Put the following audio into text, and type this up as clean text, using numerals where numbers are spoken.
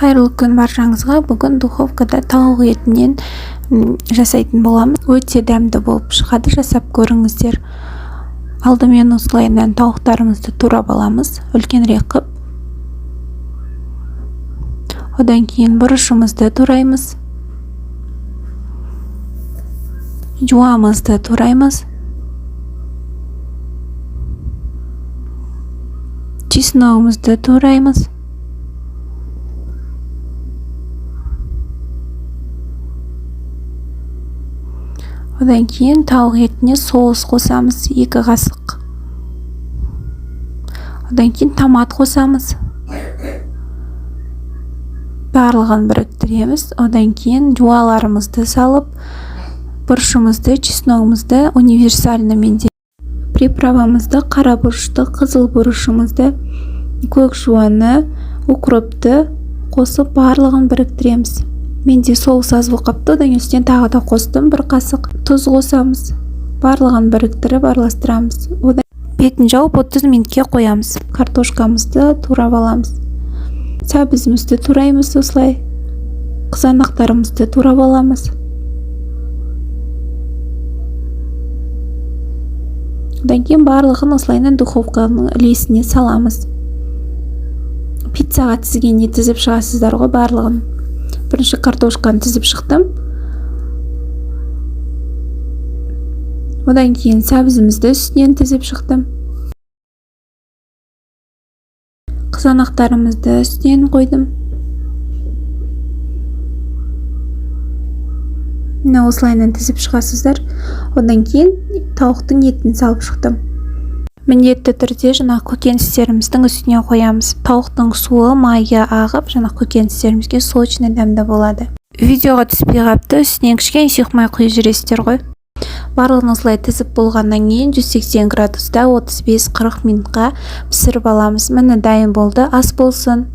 Қайырлы күн баршаңызға. Бүгін духовкада тауық етінен жасайтын боламыз. Өте дәмді болып шығады, жасап көріңіздер. Алдымен осылайынан тауықтарымызды турап аламыз, үлкенірек қып. Одан кейін бұрышымызды тураймыз. Жуамызды тураймыз. Чесногымызды тураймыз. Одан кейін тауық етіне соус қосамыз, 2 қасық. Одан кейін томат қосамыз. Барлығын біріктіреміз. Одан кейін жуаларымызды салып, бұрышымызды, чесногымызды универсальный менде. Приправамызды, қара бұрышты, қызыл бұрышымызды, көк жуаны, укропты қосып, барлығын біріктіреміз. Менде соус аз болып қапты, одан үстінен тағы да қостым, 1 қасық. Тұз қосамыз. Барлығын біріктіріп араластырамыз. Одан бетін жауып 30 минутке қоямыз. Картошкамызды турап аламыз. Сәбізімізді тураймыз осылай. Қызанақтарымызды турап аламыз. Одан кейін барлығын осылайынан духовканың ілесіне саламыз. Пиццаға тізгенде тізіп шығасыздар ғой барлығын. Бірінші картошканы тізіп шықтым. Одан кейін сәбізімізді үстінен тізіп шықтым. Қызанақтарымызды үстінен қойдым. Мына осылайынан тізіп шығасыздар. Одан кейін тауықтың етін салып шықтым. Міндетті түрде жаңа көкөністеріміздің үстіне қоямыз. Тауықтың суы, майы ағып, жаңа көкөністерімізге сочный дәмді болады. Видеоға түспей қапты, үстінен кішкене сұйық құйып жүресіздер ғой. Барлығын осылай тізіп болғаннан кейін 180 градуста 35-40 минутқа пісіріп аламыз. Міне дайын болды, ас болсын.